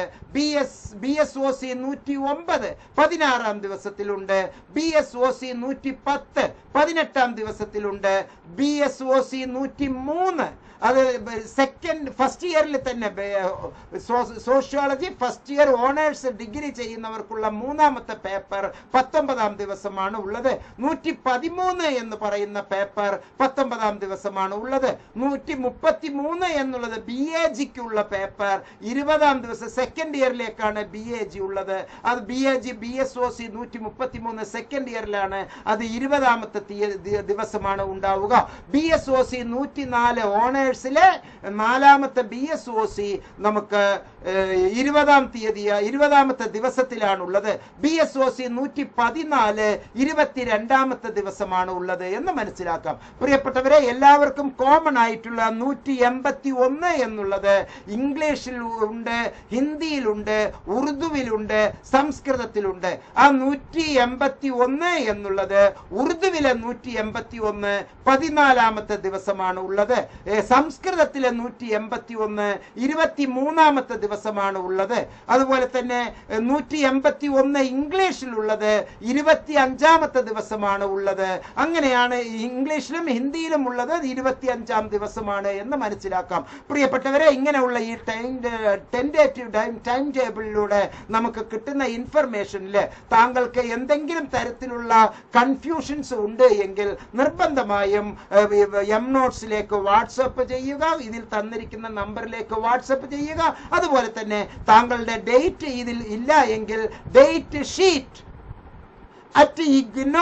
BSOC 109 16-ാം ദിവസത്തിലുണ്ട്. BSOC 110 18-ാം ദിവസത്തിലുണ്ട്. BSOC 103 അത് ഫസ്റ്റ് ഇയറിൽ തന്നെ sociology first year honours degree ചെയ്യുന്നവർക്കുള്ള 3-ാമത്തെ പേപ്പർ 19-ാം ദിവസമാണ് ഉള്ളത്. 113 എന്ന് പറയുന്ന പേപ്പർ 19-ാം ദിവസമാണ് ഉള്ളത്. 133 എന്നുള്ളത് BAGക്കുള്ള പേപ്പർ 20-ാം ദിവസം സെക്കൻഡ് ഇയറിലേക്കാണ് BAG ഉള്ളത്. അത് BSOC 133 സെക്കൻഡ് ഇയറിലാണ്, അത് 20-ാമത്തെ ദിവസമാണ് ഉണ്ടാവുക. BSOC 104 ഓണേഴ്സിലെ 4-ാമത്തെ BSOC നമുക്ക് 20-ാമത്തെ ദിവസത്തിലാണുള്ളത്. BSOC 114 22-ാമത്തെ ദിവസമാണ് ഉള്ളത് എന്ന് മനസ്സിലാക്കാം. പ്രിയപ്പെട്ടവരെ, എല്ലാവർക്കും കോമൺ ആയിട്ടുള്ള 181 എന്നുള്ളത് ഇംഗ്ലീഷിൽ ഉണ്ട്, ഹിന്ദിയിലുണ്ട്, ഉറുദുവിലുണ്ട്, സംസ്കൃതത്തിലുണ്ട്. ആ 181 എന്നുള്ളത് ഉറുദുവിലെ 181 14ാമത്തെ ദിവസമാണ് ഉള്ളത്. സംസ്കൃതത്തിലെ 181 23ാമത്തെ ദിവസമാണ് ഉള്ളത്. അതുപോലെ തന്നെ 181 ഇംഗ്ലീഷിലുള്ളത് 25ാമത്തെ ദിവസമാണ് ഉള്ളത്. അങ്ങനെയാണ് ഇംഗ്ലീഷിലും ഹിന്ദിയിലും ഉള്ളത് 25ാം ദിവസമാണ് എന്ന് മനസ്സിലാക്കാം. പ്രിയപ്പെട്ടവരെ, ഇങ്ങനെയുള്ള ഈ ടെൻറ്റേറ്റീവ് ടൈം ടേബിളിലൂടെ നമുക്ക് കിട്ടുന്ന ഇൻഫർമേഷനിൽ താങ്കൾക്ക് എന്തെങ്കിലും തരത്തിലുള്ള കൺഫ്യൂഷൻസ് ഉണ്ട് എങ്കിൽ നിർബന്ധമായും എം നോട്ട്സിലേക്ക് വാട്സപ്പ് ചെയ്യുക. ഇതിൽ തന്നിരിക്കുന്ന നമ്പറിലേക്ക് വാട്സപ്പ് ചെയ്യുക. അതുപോലെ തന്നെ താങ്കളുടെ ഡേറ്റ് ഇതിൽ ഇല്ല എങ്കിൽ ഡേറ്റ് ഷീറ്റ് igno.ac.in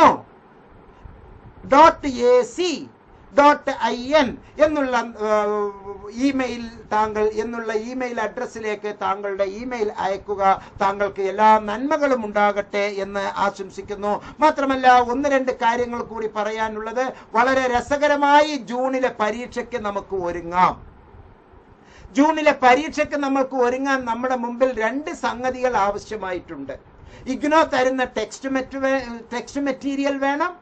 എന്നുള്ള ഇമെയിൽ അഡ്രസ്സിലേക്ക് താങ്കളുടെ ഇമെയിൽ അയക്കുക. താങ്കൾക്ക് എല്ലാ നന്മകളും ഉണ്ടാകട്ടെ എന്ന് ആശംസിക്കുന്നു. മാത്രമല്ല, 1-2 കാര്യങ്ങൾ കൂടി പറയാനുള്ളത്. വളരെ രസകരമായി ജൂണിലെ പരീക്ഷയ്ക്ക് നമുക്ക് ഒരുങ്ങാം. ജൂണിലെ പരീക്ഷയ്ക്ക് നമ്മൾക്ക് ഒരുങ്ങാൻ നമ്മുടെ മുമ്പിൽ 2 സംഗതികൾ ആവശ്യമായിട്ടുണ്ട്. ഇഗ്നോ തരുന്ന ടെക്സ്റ്റ് മെറ്റീരിയൽ വേണം.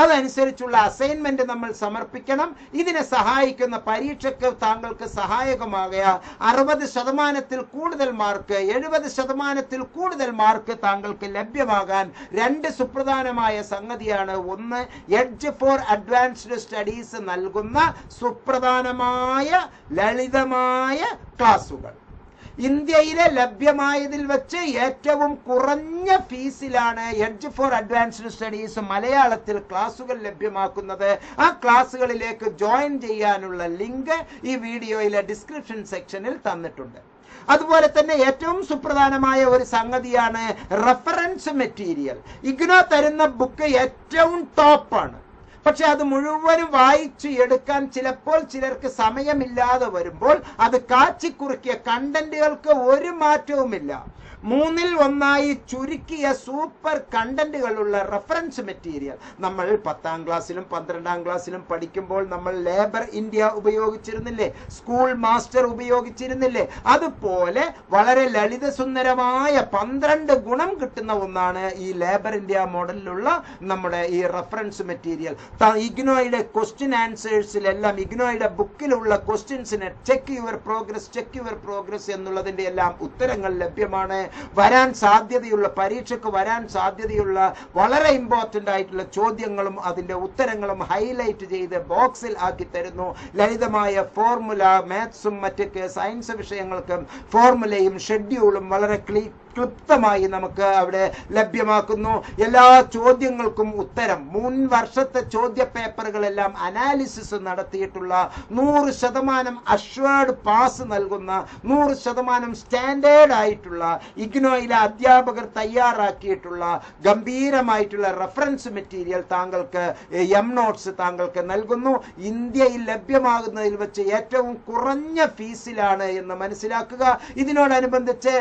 അതനുസരിച്ചുള്ള അസൈൻമെന്റ് നമ്മൾ സമർപ്പിക്കണം. ഇതിനെ സഹായിക്കുന്ന പരീക്ഷയ്ക്ക് താങ്കൾക്ക് സഹായകമാകുക 60% കൂടുതൽ മാർക്ക്, 70% കൂടുതൽ മാർക്ക് താങ്കൾക്ക് ലഭ്യമാകാൻ 2 സുപ്രധാനമായ സംഗതിയാണ്. ഒന്ന്, എഡ്ജ് ഫോർ അഡ്വാൻസ്ഡ് സ്റ്റഡീസ് നൽകുന്ന സുപ്രധാനമായ ലളിതമായ ക്ലാസുകൾ. ഇന്ത്യയിലെ ലഭ്യമായതിൽ വെച്ച് ഏറ്റവും കുറഞ്ഞ ഫീസിലാണ് എഡ്ജ് ഫോർ അഡ്വാൻസ്ഡ് സ്റ്റഡീസ് മലയാളത്തിൽ ക്ലാസുകൾ ലഭ്യമാക്കുന്നത്. ആ ക്ലാസുകളിലേക്ക് ജോയിൻ ചെയ്യാനുള്ള ലിങ്ക് ഈ വീഡിയോയിലെ ഡിസ്ക്രിപ്ഷൻ സെക്ഷനിൽ തന്നിട്ടുണ്ട്. അതുപോലെ തന്നെ ഏറ്റവും സുപ്രധാനമായ ഒരു സംഗതിയാണ് റഫറൻസ് മെറ്റീരിയൽ. ഇഗ്നോ തരുന്ന ബുക്ക് ഏറ്റവും ടോപ്പാണ്. പക്ഷെ അത് മുഴുവനും വായിച്ചു എടുക്കാൻ ചിലപ്പോൾ ചിലർക്ക് സമയമില്ലാതെ വരുമ്പോൾ അത് കാച്ചിക്കുറുക്കിയ കണ്ടന്റുകൾക്ക് ഒരു മാറ്റവുമില്ല. 3-ൽ 1 ചുരുക്കിയ സൂപ്പർ കണ്ടന്റുകളുള്ള റഫറൻസ് മെറ്റീരിയൽ. നമ്മൾ 10ാം ക്ലാസ്സിലും 12ാം ക്ലാസ്സിലും പഠിക്കുമ്പോൾ നമ്മൾ ലേബർ ഇന്ത്യ ഉപയോഗിച്ചിരുന്നില്ലേ, സ്കൂൾ മാസ്റ്റർ ഉപയോഗിച്ചിരുന്നില്ലേ? അതുപോലെ വളരെ ലളിതസുന്ദരമായ 12 ഗുണം കിട്ടുന്ന ഒന്നാണ് ഈ ലേബർ ഇന്ത്യ മോഡലിലുള്ള നമ്മുടെ ഈ റഫറൻസ് മെറ്റീരിയൽ. ഇഗ്നോയുടെ ക്വസ്റ്റ്യൻ ആൻസേഴ്സിലെല്ലാം ഇഗ്നോയുടെ ബുക്കിലുള്ള ക്വസ്റ്റ്യൻസിന് ചെക്ക് യുവർ പ്രോഗ്രസ് എന്നുള്ളതിന്റെ എല്ലാം ഉത്തരങ്ങൾ ലഭ്യമാണ്. വരാൻ സാധ്യതയുള്ള പരീക്ഷയ്ക്ക് വരാൻ സാധ്യതയുള്ള വളരെ ഇമ്പോർട്ടന്റ് ആയിട്ടുള്ള ചോദ്യങ്ങളും അതിന്റെ ഉത്തരങ്ങളും ഹൈലൈറ്റ് ചെയ്ത് ബോക്സിൽ ആക്കി തരുന്നു. ലളിതമായ ഫോർമുല, മാത്സും മറ്റൊക്കെ സയൻസ് വിഷയങ്ങൾക്കും ഫോർമുലയും ഷെഡ്യൂളും വളരെ ക്ലിപ്തമായി നമുക്ക് അവിടെ ലഭ്യമാക്കുന്നു. എല്ലാ ചോദ്യങ്ങൾക്കും ഉത്തരം, മുൻ വർഷത്തെ ചോദ്യ പേപ്പറുകളെല്ലാം അനാലിസിസ് നടത്തിയിട്ടുള്ള 100% അഷ്വേർഡ് പാസ് നൽകുന്ന 100% സ്റ്റാൻഡേർഡ് ആയിട്ടുള്ള ഇഗ്നോയിലെ അധ്യാപകർ തയ്യാറാക്കിയിട്ടുള്ള ഗംഭീരമായിട്ടുള്ള റഫറൻസ് മെറ്റീരിയൽ താങ്കൾക്ക് എം നോട്ട്സ് താങ്കൾക്ക് നൽകുന്നു. ഇന്ത്യയിൽ ലഭ്യമാകുന്നതിൽ വെച്ച് ഏറ്റവും കുറഞ്ഞ ഫീസിലാണ് എന്ന് മനസ്സിലാക്കുക. ഇതിനോടനുബന്ധിച്ച്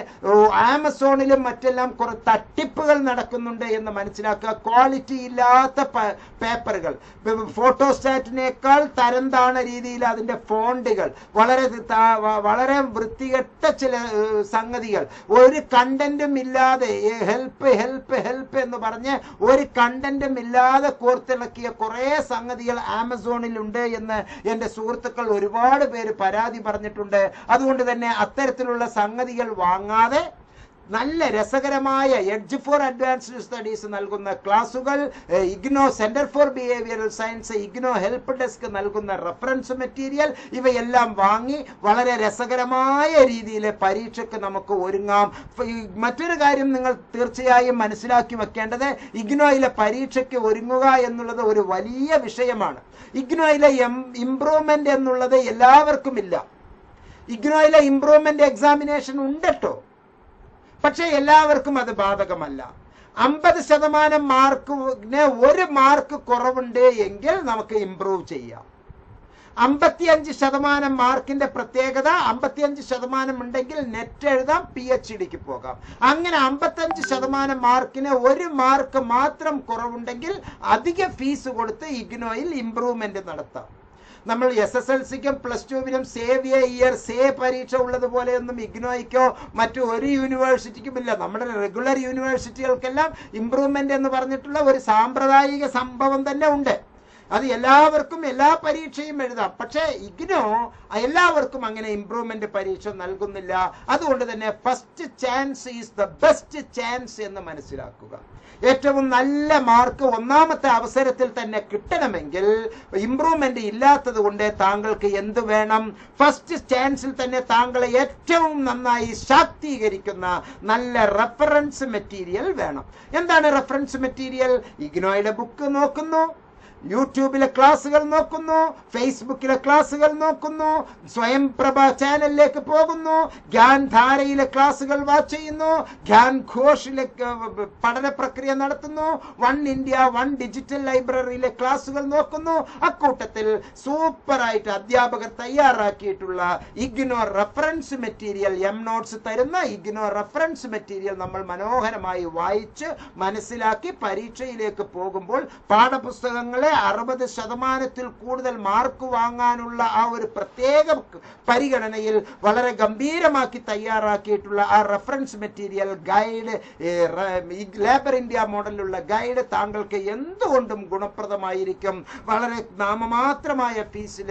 ആമസോണിലും മറ്റെല്ലാം കുറെ തട്ടിപ്പുകൾ നടക്കുന്നുണ്ട് എന്ന് മനസ്സിലാക്കുക. ക്വാളിറ്റി ഇല്ലാത്ത പേപ്പറുകൾ, ഫോട്ടോസ്റ്റാറ്റിനേക്കാൾ തരം താണ രീതിയിൽ അതിന്റെ ഫോണ്ടുകൾ, വളരെ വൃത്തികെട്ട ചില സംഗതികൾ, ഒരു കണ്ടന്റും ഇല്ലാതെ ഹെൽപ്പ് എന്ന് പറഞ്ഞ് ഒരു കണ്ടന്റും ഇല്ലാതെ കോർത്തിളക്കിയ കുറെ സംഗതികൾ ആമസോണിലുണ്ട് എന്ന് എന്റെ സുഹൃത്തുക്കൾ ഒരുപാട് പേര് പരാതി പറഞ്ഞിട്ടുണ്ട്. അതുകൊണ്ട് തന്നെ അത്തരത്തിലുള്ള സംഗതികൾ വാങ്ങാതെ നല്ല രസകരമായ എഡ്ജ് ഫോർ അഡ്വാൻസ്ഡ് സ്റ്റഡീസ് നൽകുന്ന ക്ലാസുകൾ, IGNOU centre for behavioural science, IGNOU help desk നൽകുന്ന റഫറൻസ് മെറ്റീരിയൽ, ഇവയെല്ലാം വാങ്ങി വളരെ രസകരമായ രീതിയിൽ പരീക്ഷയ്ക്ക് നമുക്ക് ഒരുങ്ങാം. മറ്റൊരു കാര്യം നിങ്ങൾ തീർച്ചയായും മനസ്സിലാക്കി വെക്കേണ്ടത്, ഇഗ്നോയിലെ പരീക്ഷയ്ക്ക് ഒരുങ്ങുക എന്നുള്ളത് ഒരു വലിയ വിഷയമാണ്. ഇഗ്നോയിലെ ഇംപ്രൂവ്മെന്റ് എന്നുള്ളത് എല്ലാവർക്കും ഇല്ല. ഇഗ്നോയിലെ ഇംപ്രൂവ്മെന്റ് എക്സാമിനേഷൻ ഉണ്ട് കേട്ടോ, പക്ഷെ എല്ലാവർക്കും അത് ബാധകമല്ല. 50% മാർക്കിന് 1 മാർക്ക് കുറവുണ്ട് എങ്കിൽ നമുക്ക് ഇംപ്രൂവ് ചെയ്യാം. 55% മാർക്കിന്റെ പ്രത്യേകത 55% ഉണ്ടെങ്കിൽ നെറ്റ് എഴുതാം, PhDക്ക് പോകാം. അങ്ങനെ 55% മാർക്കിന് 1 മാർക്ക് മാത്രം കുറവുണ്ടെങ്കിൽ അധിക ഫീസ് കൊടുത്ത് ഇഗ്നോയിൽ ഇംപ്രൂവ്മെന്റ് നടത്താം. നമ്മൾ SSLCക്കും +2വിനും സേവ് ഇയർ സേ പരീക്ഷ ഉള്ളതുപോലെയൊന്നും ഇഗ്നോയ്ക്കോ മറ്റു ഒരു യൂണിവേഴ്സിറ്റിക്കും ഇല്ല. നമ്മുടെ റെഗുലർ യൂണിവേഴ്സിറ്റികൾക്കെല്ലാം ഇംപ്രൂവ്മെന്റ് എന്ന് പറഞ്ഞിട്ടുള്ള ഒരു സാമ്പ്രദായിക സംഭവം തന്നെ ഉണ്ട്. അത് എല്ലാവർക്കും എല്ലാ പരീക്ഷയും എഴുതാം. പക്ഷേ ഇഗ്നോ എല്ലാവർക്കും അങ്ങനെ ഇംപ്രൂവ്മെന്റ് പരീക്ഷ നൽകുന്നില്ല. അതുകൊണ്ട് തന്നെ first chance is the best chance എന്ന് മനസ്സിലാക്കുക. ഏറ്റവും നല്ല മാർക്ക് ഒന്നാമത്തെ അവസരത്തിൽ തന്നെ കിട്ടണമെങ്കിൽ ഇംപ്രൂവ്മെന്റ് ഇല്ലാത്തത് കൊണ്ട് താങ്കൾക്ക് എന്ത് വേണം? ഫസ്റ്റ് ചാൻസിൽ തന്നെ താങ്കളെ ഏറ്റവും നന്നായി ശാക്തീകരിക്കുന്ന നല്ല റെഫറൻസ് മെറ്റീരിയൽ വേണം. എന്താണ് റെഫറൻസ് മെറ്റീരിയൽ? ഇഗ്നോയുടെ ബുക്ക് നോക്കുന്നു, യൂട്യൂബിലെ ക്ലാസ്സുകൾ നോക്കുന്നു, ഫേസ്ബുക്കിലെ ക്ലാസ്സുകൾ നോക്കുന്നു, സ്വയംപ്രഭ ചാനലിലേക്ക് പോകുന്നു, ഗ്യാൻധാരയിലെ ക്ലാസ്സുകൾ വാച്ച് ചെയ്യുന്നു, ഗ്യാൻ ഘോഷിലെ പഠന പ്രക്രിയ നടത്തുന്നു, വൺ ഇന്ത്യ വൺ ഡിജിറ്റൽ ലൈബ്രറിയിലെ ക്ലാസ്സുകൾ നോക്കുന്നു. അക്കൂട്ടത്തിൽ സൂപ്പറായിട്ട് അധ്യാപകർ തയ്യാറാക്കിയിട്ടുള്ള ഇഗ്നോ റെഫറൻസ് മെറ്റീരിയൽ, നോട്ട്സ് തരുന്ന ഇഗ്നോ റെഫറൻസ് മെറ്റീരിയൽ നമ്മൾ മനോഹരമായി വായിച്ച് മനസ്സിലാക്കി പരീക്ഷയിലേക്ക് പോകുമ്പോൾ പാഠപുസ്തകങ്ങളെ 60% കൂടുതൽ മാർക്ക് വാങ്ങാനുള്ള ആ ഒരു പ്രത്യേക പരിഗണനയിൽ വളരെ ഗംഭീരമാക്കി തയ്യാറാക്കിയിട്ടുള്ള ആ reference material guide, labour India മോഡലിലുള്ള ഗൈഡ് താങ്കൾക്ക് എന്തുകൊണ്ടും ഗുണപ്രദമായിരിക്കും. വളരെ നാമമാത്രമായ ഫീസിൽ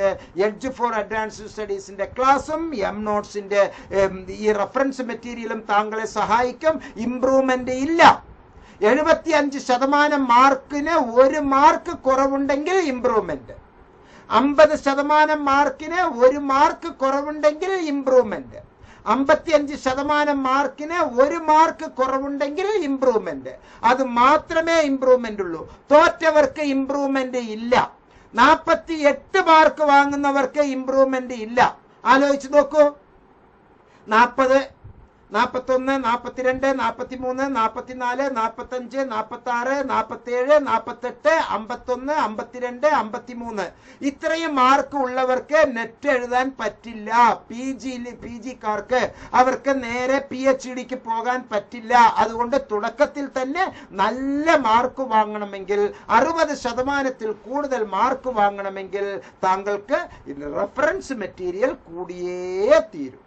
എഡ്ജ് ഫോർ അഡ്വാൻസ്ഡ് സ്റ്റഡീസിന്റെ ക്ലാസും നോട്ട്സിന്റെ ഈ റെഫറൻസ് മെറ്റീരിയലും താങ്കളെ സഹായിക്കും. ഇംപ്രൂവ്മെന്റ് ഇല്ല. 75% മാർക്കിന് 1 മാർക്ക് കുറവുണ്ടെങ്കിൽ ഇംപ്രൂവ്മെന്റ്, 50% മാർക്കിന് 1 മാർക്ക് കുറവുണ്ടെങ്കിൽ ഇംപ്രൂവ്മെന്റ്, 55% മാർക്കിന് 1 മാർക്ക് കുറവുണ്ടെങ്കിൽ ഇംപ്രൂവ്മെന്റ്. അത് മാത്രമേ ഇംപ്രൂവ്മെന്റ് ഉള്ളൂ. തോറ്റവർക്ക് ഇംപ്രൂവ്മെന്റ് ഇല്ല. 48 മാർക്ക് വാങ്ങുന്നവർക്ക് ഇംപ്രൂവ്മെന്റ് ഇല്ല. ആലോചിച്ച് നോക്കൂ. 40, 41, 42, 43, 44, 45, 46, 47, 48, 51, 52, 53 ഇത്രയും മാർക്ക് ഉള്ളവർക്ക് നെറ്റ് എഴുതാൻ പറ്റില്ല. PGക്കാർക്ക് അവർക്ക് നേരെ PhDക്ക് പോകാൻ പറ്റില്ല. അതുകൊണ്ട് തുടക്കത്തിൽ തന്നെ നല്ല മാർക്ക് വാങ്ങണമെങ്കിൽ, 60%-ൽ കൂടുതൽ മാർക്ക് വാങ്ങണമെങ്കിൽ താങ്കൾക്ക് റെഫറൻസ് മെറ്റീരിയൽ കൂടിയേ തീരും.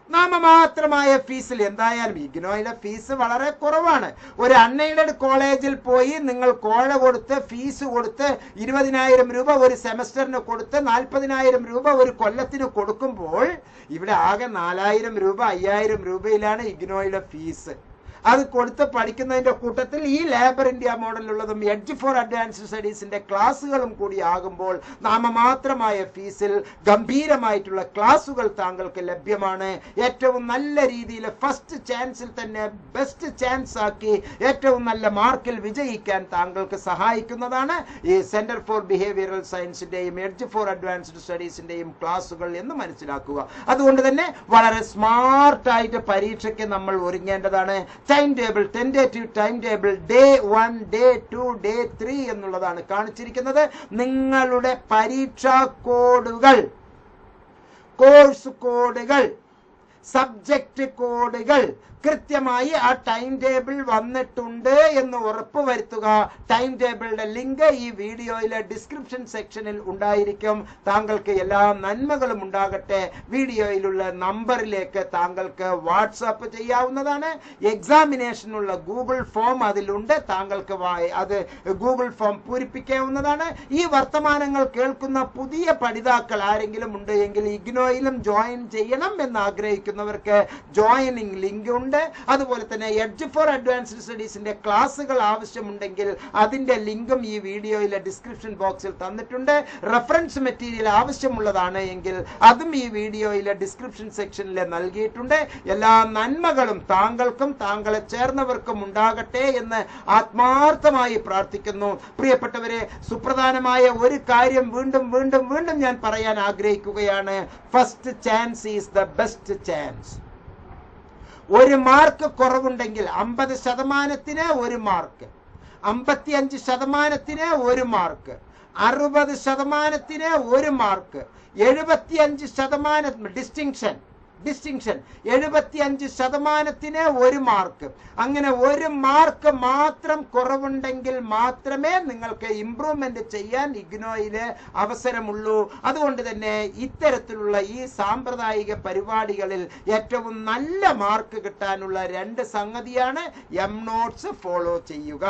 നാമമാത്രമായ ഫീസിൽ എന്തായാലും ഇഗ്നോയിലെ ഫീസ് വളരെ കുറവാണ്. ഒരു അൺഎയ്ഡഡ് കോളേജിൽ പോയി നിങ്ങൾ കോഴ കൊടുത്ത് ഫീസ് കൊടുത്ത് 20,000 രൂപ ഒരു സെമസ്റ്ററിന് കൊടുത്ത് 40,000 രൂപ ഒരു കൊല്ലത്തിന് കൊടുക്കുമ്പോൾ ഇവിടെ ആകെ 4,000 രൂപ 5,000 രൂപയിലാണ് ഇഗ്നോയിലെ ഫീസ്. അത് കൊടുത്ത് പഠിക്കുന്നതിന്റെ കൂട്ടത്തിൽ ഈ ലേബർ ഇന്ത്യ മോഡലുള്ളതും എഡ്ജ് ഫോർ അഡ്വാൻസ്ഡ് സ്റ്റഡീസിന്റെ ക്ലാസ്സുകളും കൂടി ആകുമ്പോൾ നാമമാത്രമായ ഫീസിൽ ഗംഭീരമായിട്ടുള്ള ക്ലാസ്സുകൾ താങ്കൾക്ക് ലഭ്യമാണ്. ഏറ്റവും നല്ല രീതിയിൽ ഫസ്റ്റ് ചാൻസിൽ തന്നെ ബെസ്റ്റ് ചാൻസ് ആക്കി ഏറ്റവും നല്ല മാർക്കിൽ വിജയിക്കാൻ താങ്കൾക്ക് സഹായിക്കുന്നതാണ് ഈ സെന്റർ ഫോർ ബിഹേവിയറൽ സയൻസിന്റെയും എഡ്ജ് ഫോർ അഡ്വാൻസ്ഡ് സ്റ്റഡീസിന്റെയും ക്ലാസ്സുകൾ എന്ന് മനസ്സിലാക്കുക. അതുകൊണ്ട് തന്നെ വളരെ സ്മാർട്ടായിട്ട് പരീക്ഷയ്ക്ക് നമ്മൾ ഒരുങ്ങേണ്ടതാണ്. Time table, tentative time table day 1, day 2, day 3 എന്നുള്ളതാണ് കാണിച്ചിരിക്കുന്നത്. നിങ്ങളുടെ പരീക്ഷാ കോഡുകൾ, കോഴ്സ് കോഡുകൾ, സബ്ജക്റ്റ് കോഡുകൾ കൃത്യമായി ആ ടൈം ടേബിൾ വന്നിട്ടുണ്ട് എന്ന് ഉറപ്പുവരുത്തുക. ടൈം ടേബിളിന്റെ ലിങ്ക് ഈ വീഡിയോയിലെ ഡിസ്ക്രിപ്ഷൻ സെക്ഷനിൽ ഉണ്ടായിരിക്കും. താങ്കൾക്ക് എല്ലാ നന്മകളും ഉണ്ടാകട്ടെ. വീഡിയോയിലുള്ള നമ്പറിലേക്ക് താങ്കൾക്ക് വാട്സാപ്പ് ചെയ്യാവുന്നതാണ്. എക്സാമിനേഷനുള്ള ഗൂഗിൾ ഫോം അതിലുണ്ട്. താങ്കൾക്ക് അത് ഗൂഗിൾ ഫോം പൂരിപ്പിക്കാവുന്നതാണ്. ഈ വർത്തമാനങ്ങൾ കേൾക്കുന്ന പുതിയ പഠിതാക്കൾ ആരെങ്കിലും ഉണ്ട് എങ്കിൽ ഇഗ്നോയിലും ജോയിൻ ചെയ്യണം എന്ന് ആഗ്രഹിക്കുന്നവർക്ക് ജോയിനിങ് ലിങ്ക് ഉണ്ട്. അതുപോലെ തന്നെ എഡ്ജ് ഫോർ അഡ്വാൻസ്ഡ് സ്റ്റഡീസിന്റെ ക്ലാസ്സുകൾ ആവശ്യമുണ്ടെങ്കിൽ അതിന്റെ ലിങ്കും ഈ വീഡിയോയിലെ ഡിസ്ക്രിപ്ഷൻ ബോക്സിൽ തന്നിട്ടുണ്ട്. റെഫറൻസ് മെറ്റീരിയൽ ആവശ്യമുള്ളതാണ് എങ്കിൽ അതും ഈ വീഡിയോയിലെ ഡിസ്ക്രിപ്ഷൻ സെക്ഷനിൽ നൽകിയിട്ടുണ്ട്. എല്ലാ നന്മകളും താങ്കൾക്കും താങ്കളെ ചേർന്നവർക്കും ഉണ്ടാകട്ടെ എന്ന് ആത്മാർത്ഥമായി പ്രാർത്ഥിക്കുന്നു. പ്രിയപ്പെട്ടവരെ, സുപ്രധാനമായ ഒരു കാര്യം വീണ്ടും വീണ്ടും വീണ്ടും ഞാൻ പറയാൻ ആഗ്രഹിക്കുകയാണ്. First chance is the best chance. 1 mark കുറവുണ്ടെങ്കിൽ 50%-ന് 1 മാർക്ക്, 55%-ന് 1 മാർക്ക്, 60% 1 മാർക്ക്, 75% ഡിസ്റ്റിങ്ഷൻ 75% 1 മാർക്ക്. അങ്ങനെ 1 മാർക്ക് മാത്രം കുറവുണ്ടെങ്കിൽ മാത്രമേ നിങ്ങൾക്ക് ഇംപ്രൂവ്മെന്റ് ചെയ്യാൻ ഇഗ്നോയില് അവസരമുള്ളൂ. അതുകൊണ്ട് തന്നെ ഇത്തരത്തിലുള്ള ഈ സാമ്പ്രദായിക പരിപാടികളിൽ ഏറ്റവും നല്ല മാർക്ക് കിട്ടാനുള്ള 2 സംഗതിയാണ് എം നോട്ട്സ് ഫോളോ ചെയ്യുക.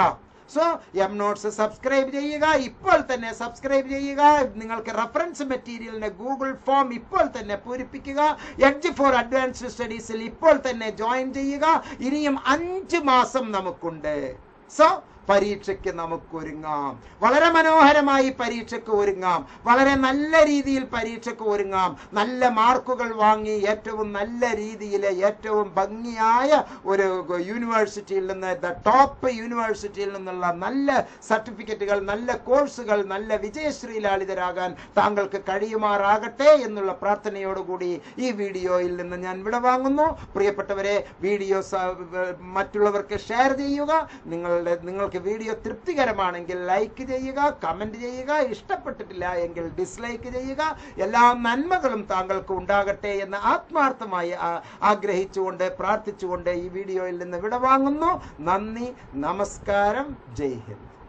സോ എം നോട്ട്സ് സബ്സ്ക്രൈബ് ചെയ്യുക, ഇപ്പോൾ തന്നെ സബ്സ്ക്രൈബ് ചെയ്യുക. നിങ്ങൾക്ക് റെഫറൻസ് മെറ്റീരിയലിന്റെ ഗൂഗിൾ ഫോം ഇപ്പോൾ തന്നെ പൂരിപ്പിക്കുക. എഡ്ജ് ഫോർ അഡ്വാൻസ്ഡ് സ്റ്റഡീസിൽ ഇപ്പോൾ തന്നെ ജോയിൻ ചെയ്യുക. ഇനിയും 5 മാസം നമുക്കുണ്ട്. സോ പരീക്ഷയ്ക്ക് നമുക്ക് ഒരുങ്ങാം, വളരെ മനോഹരമായി പരീക്ഷയ്ക്ക് ഒരുങ്ങാം, വളരെ നല്ല രീതിയിൽ പരീക്ഷയ്ക്ക് ഒരുങ്ങാം. നല്ല മാർക്കുകൾ വാങ്ങി ഏറ്റവും നല്ല രീതിയിൽ ഏറ്റവും ഭംഗിയായ ഒരു യൂണിവേഴ്സിറ്റിയിൽ നിന്ന്, ദ ടോപ്പ് യൂണിവേഴ്സിറ്റിയിൽ നിന്നുള്ള നല്ല സർട്ടിഫിക്കറ്റുകൾ, നല്ല കോഴ്സുകൾ, നല്ല വിജയശ്രീലാളിതരാകാൻ താങ്കൾക്ക് കഴിയുമാറാകട്ടെ എന്നുള്ള പ്രാർത്ഥനയോടുകൂടി ഈ വീഡിയോയിൽ നിന്ന് ഞാൻ വിടവാങ്ങുന്നു. പ്രിയപ്പെട്ടവരെ, വീഡിയോ മറ്റുള്ളവർക്ക് ഷെയർ ചെയ്യുക. നിങ്ങൾക്ക് വീഡിയോ തൃപ്തികരമാണെങ്കിൽ ലൈക്ക് ചെയ്യുക, കമന്റ് ചെയ്യുക. ഇഷ്ടപ്പെട്ടിട്ടില്ല എങ്കിൽ ഡിസ്ലൈക്ക് ചെയ്യുക. എല്ലാ നന്മകളും താങ്കൾക്ക് ഉണ്ടാകട്ടെ എന്ന് ആത്മാർത്ഥമായി ആഗ്രഹിച്ചുകൊണ്ട് പ്രാർത്ഥിച്ചുകൊണ്ട് ഈ വീഡിയോയിൽ നിന്ന് വിടവാങ്ങുന്നു. നന്ദി, നമസ്കാരം, ജയ് ഹിന്ദ്.